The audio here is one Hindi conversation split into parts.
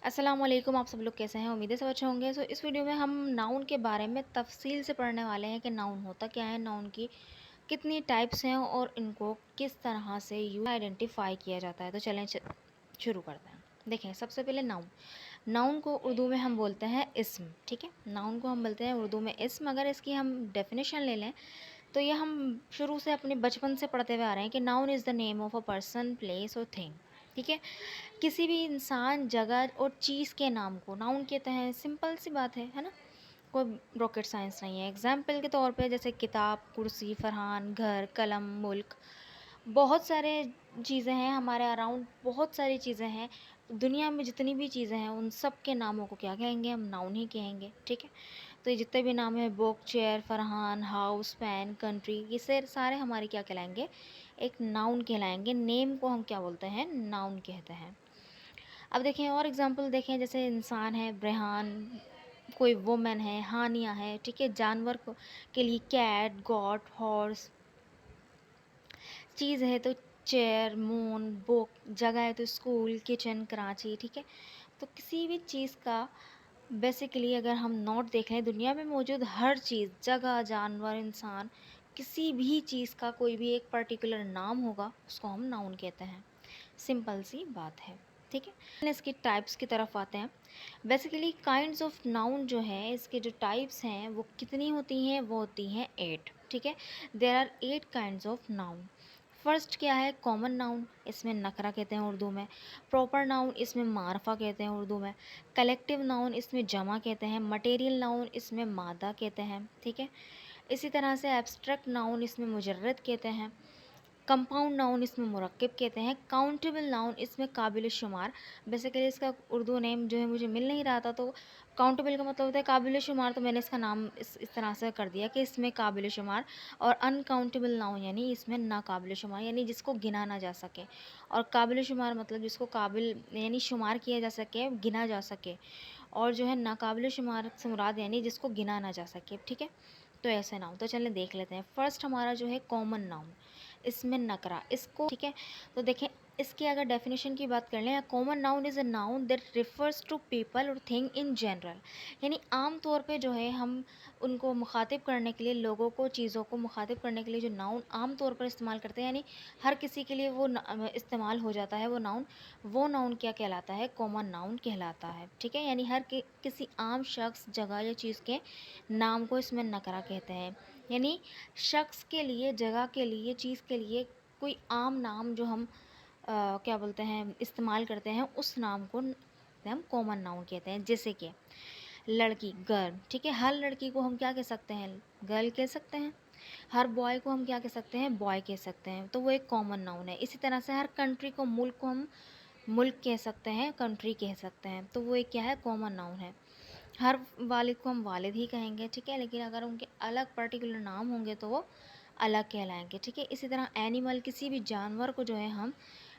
अस्सलाम वालेकुम। आप सब लोग कैसे हैं? उम्मीद है सब अच्छे होंगे। सो इस वीडियो में हम नाउन के बारे में तफ़सील से पढ़ने वाले हैं कि नाउन होता क्या है, नाउन की कितनी टाइप्स हैं और इनको किस तरह से आइडेंटिफ़ाई किया जाता है। तो चलें शुरू करते हैं। देखें, सबसे पहले नाउन। नाउन को उर्दू में हम बोलते हैं इस्म, ठीक है? नाउन को हम बोलते हैं उर्दू में इस्म। अगर इसकी हम डेफिनेशन ले लें तो ये हम शुरू से अपने बचपन से पढ़ते हुए आ रहे हैं कि noun is the name of a person, place और थिंग, ठीक है? किसी भी इंसान, जगह और चीज़ के नाम को नाउन कहते हैं। सिंपल सी बात है ना? कोई रॉकेट साइंस नहीं है। एग्जाम्पल के तौर पे जैसे किताब, कुर्सी, फरहान, घर, कलम, मुल्क, बहुत सारे चीज़ें हैं हमारे अराउंड, बहुत सारी चीज़ें हैं। दुनिया में जितनी भी चीज़ें हैं उन सब के नामों को क्या कहेंगे? हम नाउन ही कहेंगे, ठीक है? तो ये जितने भी नाम है, book, chair, Farhan, house, pen, country, ये सारे हमारे क्या कहलाएंगे? एक नाउन कहलाएंगे। नेम को हम क्या बोलते हैं? नाउन कहते हैं। अब देखें और एग्जांपल देखें, जैसे इंसान है रेहान, कोई वुमेन है हानिया है, ठीक है? जानवर को के लिए कैट, गॉट, हॉर्स, चीज़ है तो चेयर, मून, बुक, जगह है तो स्कूल, किचन, कराची, ठीक है? तो किसी भी चीज़ का बेसिकली अगर हम नोट देख लें, दुनिया में मौजूद हर चीज़, जगह, जानवर, इंसान, किसी भी चीज़ का कोई भी एक पर्टिकुलर नाम होगा, उसको हम नाउन कहते हैं। सिंपल सी बात है, ठीक है? इसकी टाइप्स की तरफ आते हैं। बेसिकली काइंड्स ऑफ नाउन जो है, इसके जो टाइप्स हैं वो कितनी होती हैं? वो होती हैं 8, ठीक है? There are 8 kinds of noun. First क्या है? कॉमन नाउन, इसमें नकरा कहते हैं उर्दू में। प्रॉपर नाउन, इसमें मारफा कहते हैं उर्दू में। कलेक्टिव नाउन, इसमें जमा कहते हैं। मटेरियल नाउन, इसमें मादा कहते हैं, ठीक है? इसी तरह से एब्स्ट्रैक्ट नाउन, इसमें मुजर्रद कहते हैं। कंपाउंड नाउन, इसमें मुरक्किब कहते हैं। काउंटेबल नाउन, इसमें काबिल शुमार। बेसिकली इसका उर्दू नेम जो है मुझे मिल नहीं रहा था, तो काउंटेबल का मतलब होता है काबिल शुमार, तो मैंने इसका नाम इस तरह से कर दिया कि इसमें काबिल शुमार। और अनकाउंटेबल नाउन यानी इसमें नाकाबिल शुमार, यानी जिसको गिना ना जा सके। और काबिल शुमार मतलब जिसको काबिल यानी शुमार किया जा सके, गिना जा सके। और जो है नाकाबिल शुमार से मुराद यानी जिसको गिना ना जा सके, ठीक है? तो ऐसे नाउन, तो चलें देख लेते हैं। फर्स्ट हमारा जो है कॉमन नाउन, इसमें नकरा, इसको, ठीक है? तो देखें, इसकी अगर डेफिनेशन की बात कर लें, common noun is a noun that refers to people और थिंग इन जनरल। यानी आम तौर पे जो है हम उनको मुखातिब करने के लिए, लोगों को, चीज़ों को मुखातिब करने के लिए जो नाउन आम तौर पर इस्तेमाल करते हैं, यानी हर किसी के लिए वो इस्तेमाल हो जाता है वो नाउन क्या कहलाता है? कॉमन नाउन कहलाता है, ठीक है? यानी किसी आम शख्स, जगह या चीज़ के नाम को इसमें नकरा कहते हैं। यानी शख्स के लिए, जगह के लिए, चीज़ के लिए कोई आम नाम जो हम क्या बोलते हैं इस्तेमाल करते हैं, उस नाम को हम कॉमन नाउन कहते हैं। जैसे कि लड़की, गर्ल, ठीक है? हर लड़की को हम क्या कह सकते हैं? गर्ल कह सकते हैं। हर बॉय को हम क्या कह सकते हैं? बॉय कह सकते हैं। तो वो एक कॉमन नाउन है। इसी तरह से हर कंट्री को, मुल्क को हम मुल्क कह सकते हैं, कंट्री कह सकते हैं। तो वो एक क्या है? कॉमन नाउन है। हर वालिद को हम वालिद ही कहेंगे, ठीक है? लेकिन अगर उनके अलग पर्टिकुलर नाम होंगे तो वो अलग कहलाएंगे, ठीक है? इसी तरह एनिमल, किसी भी जानवर को जो है हम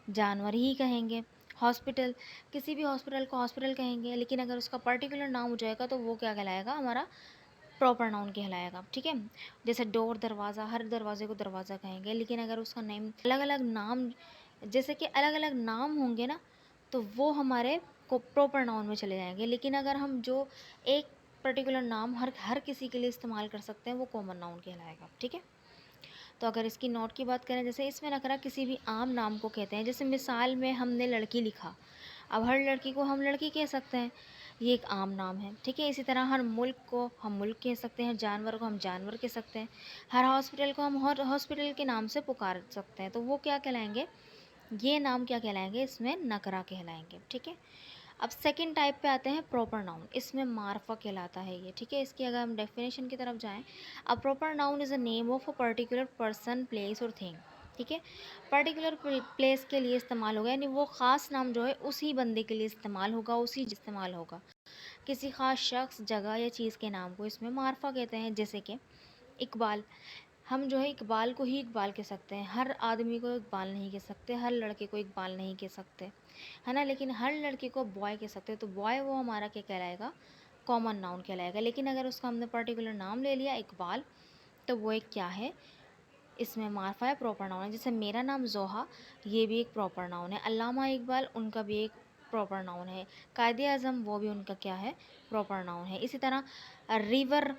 जानवर ही कहेंगे। हॉस्पिटल, किसी भी हॉस्पिटल को हॉस्पिटल कहेंगे, लेकिन अगर उसका पर्टिकुलर नाम हो जाएगा तो वो क्या कहलाएगा? हमारा प्रॉपर नाउन कहलाएगा, ठीक है? जैसे डोर, दरवाज़ा, हर दरवाजे को दरवाज़ा कहेंगे, लेकिन अगर उसका नेम अलग अलग नाम, जैसे कि अलग अलग नाम होंगे ना, तो वो हमारे को प्रॉपर नाउन में चले जाएंगे। लेकिन अगर हम जो एक पर्टिकुलर नाम हर हर किसी के लिए इस्तेमाल कर सकते हैं, वो कॉमन नाउन कहलाएगा, ठीक है? तो अगर इसकी नोट की बात करें, जैसे इसमें नकरा किसी भी आम नाम को कहते हैं। जैसे मिसाल में हमने लड़की लिखा, अब हर लड़की को हम लड़की कह सकते हैं, ये एक आम नाम है, ठीक है? इसी तरह हर मुल्क को हम मुल्क कह सकते हैं, जानवर को हम जानवर कह सकते हैं। हर हॉस्पिटल को हम हर हॉस्पिटल के नाम से पुकार सकते हैं। तो वो क्या कहलाएंगे? ये नाम क्या कहलाएंगे? इसमें नकरा कहलाएंगे, ठीक है? अब सेकंड टाइप पे आते हैं प्रॉपर नाउन, इसमें मार्फा कहलाता है ये, ठीक है? इसकी अगर हम डेफिनेशन की तरफ जाएं, a proper noun is a name of a particular person, place और थिंग, ठीक है? पर्टिकुलर प्लेस के लिए इस्तेमाल होगा, यानी वो ख़ास नाम जो है उसी बंदे के लिए इस्तेमाल होगा, इस्तेमाल होगा। किसी ख़ास शख्स, जगह या चीज़ के नाम को इसमें मार्फा कहते हैं। जैसे कि इकबाल, हम जो है इकबाल को ही इकबाल कह सकते हैं, हर आदमी को इकबाल नहीं कह सकते, हर लड़के को इकबाल नहीं कह सकते, है ना? लेकिन हर लड़के को बॉय कह सकते हैं। तो बॉय वो हमारा क्या कहलाएगा? कॉमन नाउन कहलाएगा। लेकिन अगर उसका हमने पर्टिकुलर नाम ले लिया इकबाल, तो वो एक क्या है? इसमें मार्फा है, प्रॉपर नाउन है। जैसे मेरा नाम जोहा, ये भी एक प्रॉपर नाउन है। अल्लामा इकबाल, उनका भी एक प्रॉपर नाउन है। कायदे आज़म वो भी उनका क्या है, प्रॉपर नाउन है। इसी तरह रिवर,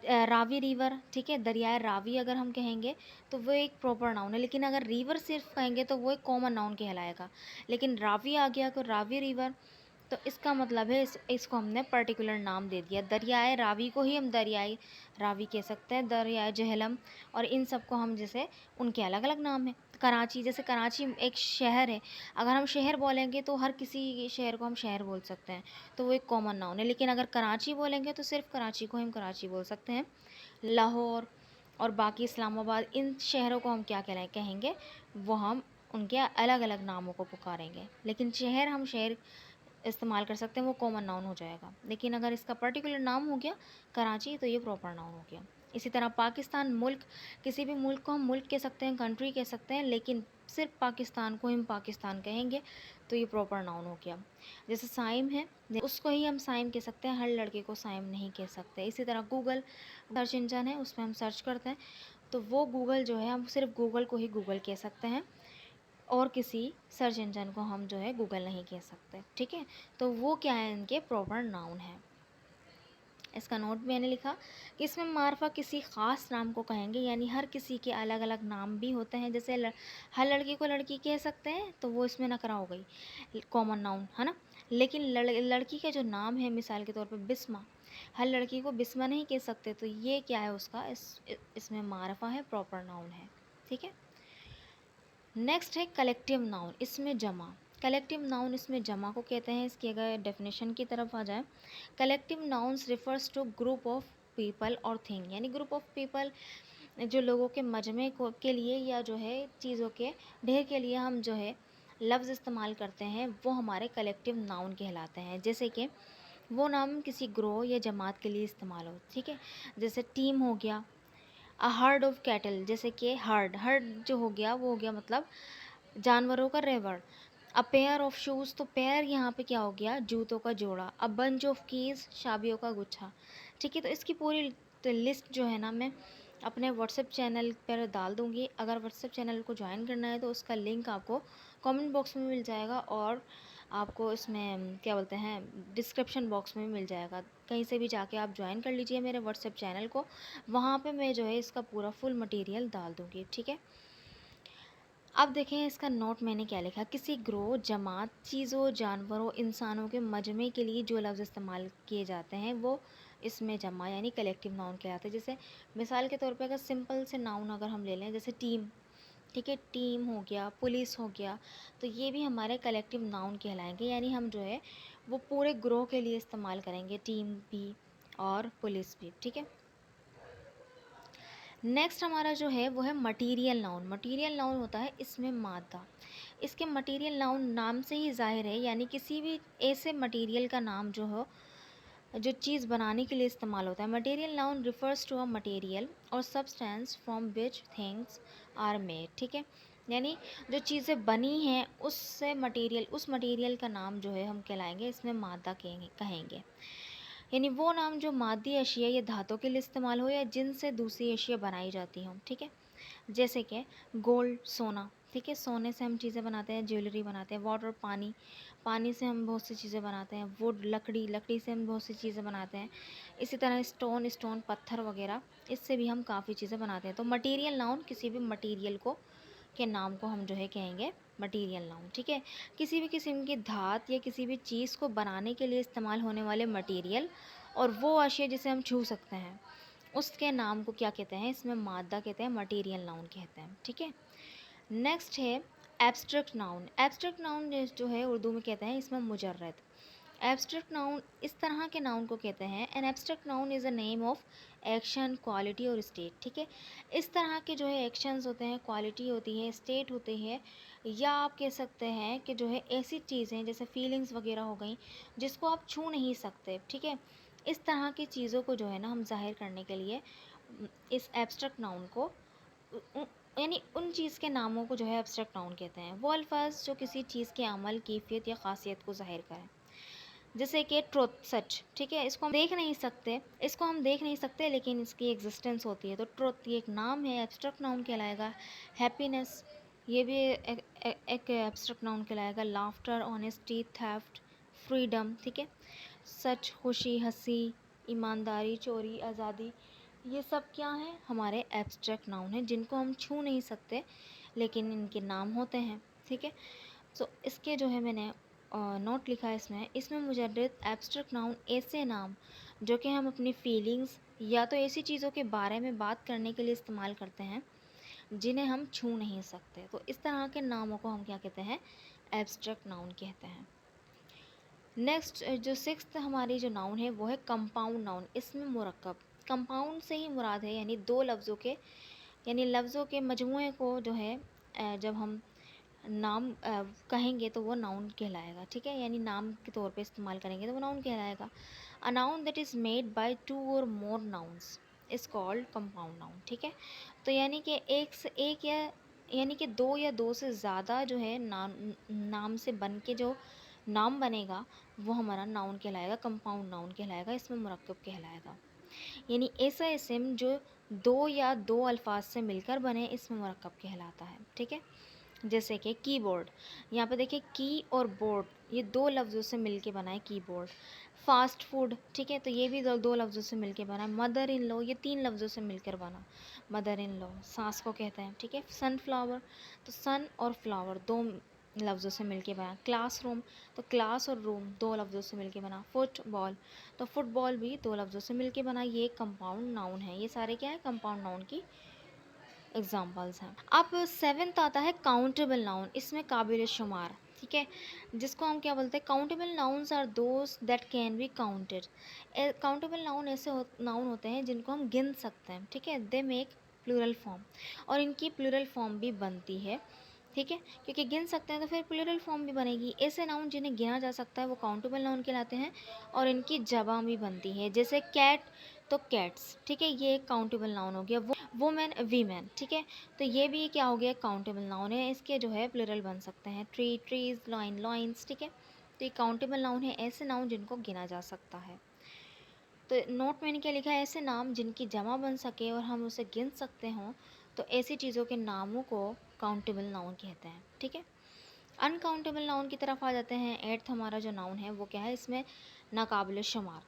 रावी रिवर, ठीक है, दरियाए रावी अगर हम कहेंगे तो वो एक प्रॉपर नाउन है, लेकिन अगर रिवर सिर्फ कहेंगे तो वो एक कॉमन नाउन कहलाएगा। लेकिन रावी आ गया तो रावी रिवर, तो इसका मतलब है इसको हमने पर्टिकुलर नाम दे दिया। दरियाए रावी को ही हम दरियाई रावी कह सकते हैं, दरियाए जहलम, और इन सब को हम जैसे उनके अलग अलग नाम हैं। कराची, जैसे कराची एक शहर है, अगर हम शहर बोलेंगे तो हर किसी शहर को हम शहर बोल सकते हैं, तो वो एक कॉमन नाउन है। लेकिन अगर कराची बोलेंगे तो सिर्फ कराची को हम कराची बोल सकते हैं। लाहौर और बाकी इस्लामाबाद, इन शहरों को हम क्या कहेंगे, वो हम उनके अलग अलग नामों को पुकारेंगे। लेकिन शहर हम शहर इस्तेमाल कर सकते हैं, वो कॉमन नाउन हो जाएगा। लेकिन अगर इसका पर्टिकुलर नाम हो गया कराची, तो ये प्रॉपर नाउन हो गया। इसी तरह पाकिस्तान मुल्क, किसी भी मुल्क को हम मुल्क कह सकते हैं, कंट्री कह सकते हैं, लेकिन सिर्फ पाकिस्तान को हम पाकिस्तान कहेंगे तो ये प्रॉपर नाउन हो गया। जैसे साइम है, उसको ही हम साइम कह सकते हैं, हर लड़के को साइम नहीं कह सकते। इसी तरह गूगल सर्च इंजन है, उसमें हम सर्च करते हैं तो वो गूगल जो है, हम सिर्फ गूगल को ही गूगल कह सकते हैं, और किसी सर्च इंजन को हम जो है गूगल नहीं कह सकते, ठीक है। तो वो क्या है, इनके प्रॉपर नाउन है। इसका नोट मैंने लिखा कि इसमें मार्फा किसी ख़ास नाम को कहेंगे, यानी हर किसी के अलग अलग नाम भी होते हैं। जैसे हर लड़की को लड़की कह सकते हैं, तो वो इसमें नकरा हो गई, कॉमन नाउन है ना। लेकिन लड़की का जो नाम है, मिसाल के तौर पे बिस्मा, हर लड़की को बिस्मा नहीं कह सकते, तो ये क्या है उसका, इसमें मार्फा है, प्रॉपर नाउन है, ठीक है। नेक्स्ट है कलेक्टिव नाउन, इसमें जमा। कलेक्टिव नाउन इसमें जमा को कहते हैं। इसकी अगर डेफिनेशन की तरफ आ जाए, collective nouns refers to group of people और थिंग, यानी ग्रुप ऑफ पीपल, जो लोगों के मजमे को के लिए या जो है चीज़ों के ढेर के लिए हम जो है लफ्ज़ इस्तेमाल करते हैं, वो हमारे कलेक्टिव नाउन कहलाते हैं। जैसे कि वो नाम किसी ग्रोह या जमात के लिए इस्तेमाल हो, ठीक है। जैसे टीम हो गया, अ हर्ड ऑफ कैटल, जैसे कि हर्ड, हर्ड जो हो गया वो हो गया मतलब जानवरों का रेवड़। अ पेयर ऑफ शूज़, तो पेयर यहाँ पे क्या हो गया, जूतों का जोड़ा। अ बंच ऑफ कीज़, चाबियों का गुच्छा, ठीक है। तो इसकी पूरी लिस्ट जो है ना, मैं अपने व्हाट्सएप चैनल पर डाल दूँगी। अगर व्हाट्सएप चैनल को ज्वाइन करना है तो उसका लिंक आपको कमेंट बॉक्स में मिल जाएगा, और आपको इसमें क्या बोलते हैं, डिस्क्रिप्शन बॉक्स में मिल जाएगा। कहीं से भी जाके आप ज्वाइन कर लीजिए मेरे व्हाट्सएप चैनल को, वहाँ पे मैं जो है इसका पूरा फुल मटेरियल डाल दूँगी, ठीक है। अब देखें इसका नोट मैंने क्या लिखा, किसी ग्रोह, जमात, चीज़ों, जानवरों, इंसानों के मजमे के लिए जो लफ्ज़ इस्तेमाल किए जाते हैं वो इसमें जमा यानी कलेक्टिव नाउन कहलाते हैं। जैसे मिसाल के तौर पे अगर सिंपल से नाउन अगर हम ले लें, जैसे टीम, ठीक है, टीम हो गया, पुलिस हो गया, तो ये भी हमारे कलेक्टिव नाउन कहलाएंगे, यानी हम जो है वो पूरे ग्रोह के लिए इस्तेमाल करेंगे, टीम भी और पुलिस भी, ठीक है। नेक्स्ट हमारा जो है वो है मटीरियल नाउन। मटीरियल नाउन होता है इसमें मादा। इसके मटीरियल नाउन नाम से ही जाहिर है, यानी किसी भी ऐसे मटीरियल का नाम जो हो, जो चीज़ बनाने के लिए इस्तेमाल होता है। Material noun refers to a material or substance from which things are made, ठीक है। यानी जो चीज़ें बनी हैं उससे मटेरियल, उस मटेरियल का नाम जो है हम कहलाएंगे, इसमें मादा कहेंगे। यानी वो नाम जो मादी अशिया या धातु के लिए इस्तेमाल हो या जिनसे दूसरी अशिया बनाई जाती हों, ठीक है। जैसे कि गोल्ड, सोना, ठीक है, सोने से हम चीज़ें बनाते हैं, ज्वेलरी बनाते हैं। वाटर, पानी, पानी से हम बहुत सी चीज़ें बनाते हैं। वुड, लकड़ी, लकड़ी से हम बहुत सी चीज़ें बनाते हैं। इसी तरह स्टोन, स्टोन पत्थर वगैरह, इससे भी हम काफ़ी चीज़ें बनाते हैं। तो मटेरियल नाउन किसी भी मटेरियल को के नाम को हम जो है कहेंगे मटेरियल नाउन, ठीक है। किसी भी किस्म की धात या किसी भी चीज़ को बनाने के लिए इस्तेमाल होने वाले मटेरियल और वो अशिया जिसे हम छू सकते हैं, उसके नाम को क्या कहते हैं, इसमें मादा कहते हैं, मटेरियल नाउन कहते हैं, ठीक है। नेक्स्ट है एब्स्ट्रैक्ट नाउन। एब्स्ट्रैक्ट नाउन जो है उर्दू में कहते हैं इसमें मुजर्रद। एब्स्ट्रैक्ट नाउन इस तरह के नाउन को कहते हैं, an abstract noun is a name of action, quality और स्टेट, ठीक है। इस तरह के जो है एक्शंस होते हैं, क्वालिटी होती है, स्टेट होते हैं, या आप कह सकते हैं कि जो है ऐसी चीज़ें जैसे फीलिंग्स वगैरह हो गई जिसको आप छू नहीं सकते, ठीक है। इस तरह की चीज़ों को जो है ना हम जाहिर करने के लिए इस एब्स्ट्रैक्ट नाउन को यानी उन चीज़ के नामों को जो है एब्स्ट्रैक्ट नाउन कहते हैं। वो अल्फाज जो किसी चीज़ के अमल, कैफियत या ख़ासियत को ज़ाहिर करें। जैसे कि ट्रुथ, सच, ठीक है, इसको हम देख नहीं सकते, लेकिन इसकी एग्जिस्टेंस होती है। तो ट्रुथ ये एक नाम है, एब्स्ट्रैक्ट नाउन कहलाएगा। हैप्पीनेस, ये भी एक एब्स्ट्रैक्ट नाउन कहलाएगा। लाफ्टर, ऑनेस्टी, थेफ्ट, फ्रीडम, ठीक है। सच, खुशी, हंसी, ईमानदारी, चोरी, आज़ादी, ये सब क्या है, हमारे एब्स्ट्रैक्ट नाउन हैं जिनको हम छू नहीं सकते लेकिन इनके नाम होते हैं, ठीक है। सो इसके जो है मैंने नोट लिखा है इसमें। इसमें मुजर्रद एब्स्ट्रैक्ट नाउन ऐसे नाम जो कि हम अपनी फीलिंग्स या तो ऐसी चीज़ों के बारे में बात करने के लिए इस्तेमाल करते हैं जिन्हें हम छू नहीं सकते, तो इस तरह के नामों को हम क्या कहते हैं, एब्स्ट्रैक्ट नाउन कहते हैं। नेक्स्ट जो सिक्स्थ हमारी जो नाउन है वो है कंपाउंड नाउन। इसमें मुरक्कब, कंपाउंड से ही मुराद है यानी दो लफ्ज़ों के, यानी लफ्ज़ों के मजमूए को जो है जब हम नाम कहेंगे तो वो नाउन कहलाएगा, ठीक है। यानी नाम के तौर पे इस्तेमाल करेंगे तो वो नाउन कहलाएगा। A noun that is made by two or more nouns is called compound noun, ठीक है। तो यानी कि एक से एक या यानी कि दो या दो से ज़्यादा जो है नाम से बन के जो नाम बनेगा वो हमारा नाउन कहलाएगा, कंपाउंड नाउन कहलाएगा, इसमें मुरक्कब कहलाएगा। यानी ऐसा इसम जो दो या दो अल्फाज से मिलकर बने इसमें मुरक्कब कहलाता है, ठीक है। जैसे कि कीबोर्ड, यहाँ पे देखिए की और बोर्ड ये दो लफ्ज़ों से मिलके बना है कीबोर्ड। फास्ट फूड, ठीक है, तो ये भी दो लफ्ज़ों से मिलके बना है। मदर इन लॉ, ये तीन लफ्ज़ों से मिलकर बना, मदर इन लॉ सास को कहते हैं, ठीक है। सनफ्लावर, तो सन और फ्लावर दो लफ्ज़ों से मिलके बना। क्लासरूम, तो क्लास और रूम दो लफ्ज़ों से मिलके बना। फुटबॉल, तो फुटबॉल भी दो लफ्ज़ों से मिलके बना। ये कंपाउंड नाउन है, ये सारे क्या है, कंपाउंड नाउन की एग्जाम्पल्स हैं। अब सेवेंथ आता है काउंटेबल नाउन, इसमें काबिल शुमार, ठीक है, जिसको हम क्या बोलते हैं, countable nouns are those that can be counted. Countable noun ऐसे नाउन होते हैं जिनको हम गिन सकते हैं, ठीक है। दे मेक प्लूरल फॉर्म, और इनकी प्लूरल फॉर्म भी बनती है, ठीक है, क्योंकि गिन सकते हैं तो फिर प्लूरल फॉर्म भी बनेगी। ऐसे नाउन जिन्हें गिना जा सकता है वो काउंटेबल नाउन कहलाते हैं और इनकी जमा भी बनती है। जैसे कैट, तो कैट्स, ठीक है, ये एक काउंटेबल नाउन हो गया। वुमेन, वीमेन, ठीक है, तो ये भी क्या हो गया, काउंटेबल नाउन है, इसके जो है प्लूरल बन सकते हैं। ट्री, ट्रीज, लॉइन, लॉइन्स, ठीक है, तो ये काउंटेबल नाउन है, ऐसे नाउन जिनको गिना जा सकता है। तो नोट मैंने क्या लिखा है, ऐसे नाम जिनकी जमा बन सके और हम उसे गिन सकते हों तो ऐसी चीज़ों के नामों को काउंटेबल नाउन कहते हैं, ठीक है। अनकाउंटेबल नाउन की तरफ आ जाते हैं। एट्थ हमारा जो नाउन है वो क्या है, इसमें नाकाबिल शुमार।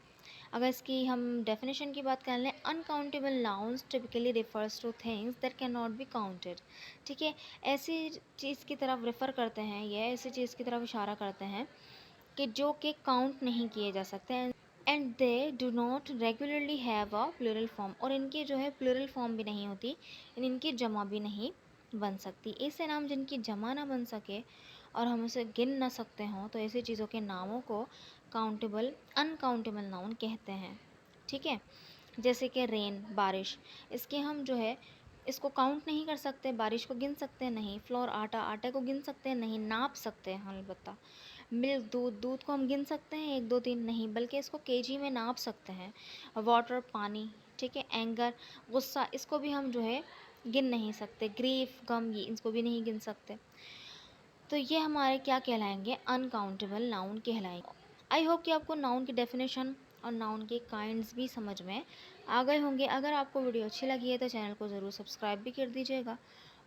अगर इसकी हम डेफिनेशन की बात कर लें, uncountable nouns typically refers two things that can not be counted, ठीक है, ऐसी चीज़ की तरफ रेफ़र करते हैं, या ऐसी चीज़ की तरफ इशारा करते हैं कि जो कि काउंट नहीं किए जा सकते हैं। And they do not regularly have a plural form, और इनकी जो है प्लूरल फॉर्म भी नहीं होती, इनकी जमा भी नहीं बन सकती। ऐसे नाम जिनकी जमा ना बन सके और हम उसे गिन ना सकते हों तो ऐसी चीज़ों के नामों को काउंटेबल अनकाउंटेबल नाउन कहते हैं, ठीक है। जैसे कि रेन, बारिश, इसके हम जो है इसको काउंट नहीं कर सकते, बारिश को गिन सकते हैं नहीं। फ्लोर, आटा, आटे को गिन सकते हैं नहीं, नाप सकते हैं अलबत्ता। मिल्क, दूध, दूध को हम गिन सकते हैं एक दो तीन नहीं, बल्कि इसको केजी में नाप सकते हैं। वाटर, पानी, ठीक है। एंगर, गुस्सा, इसको भी हम जो है गिन नहीं सकते। ग्रीफ, गम, ये इसको भी नहीं गिन सकते। तो ये हमारे क्या कहलाएंगे, अनकाउंटेबल नाउन कहलाएंगे। आई होप कि आपको नाउन की डेफिनेशन और नाउन के काइंड्स भी समझ में आ गए होंगे। अगर आपको वीडियो अच्छी लगी है तो चैनल को ज़रूर सब्सक्राइब भी कर दीजिएगा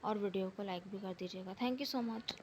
और वीडियो को लाइक भी कर दीजिएगा। Thank you so much.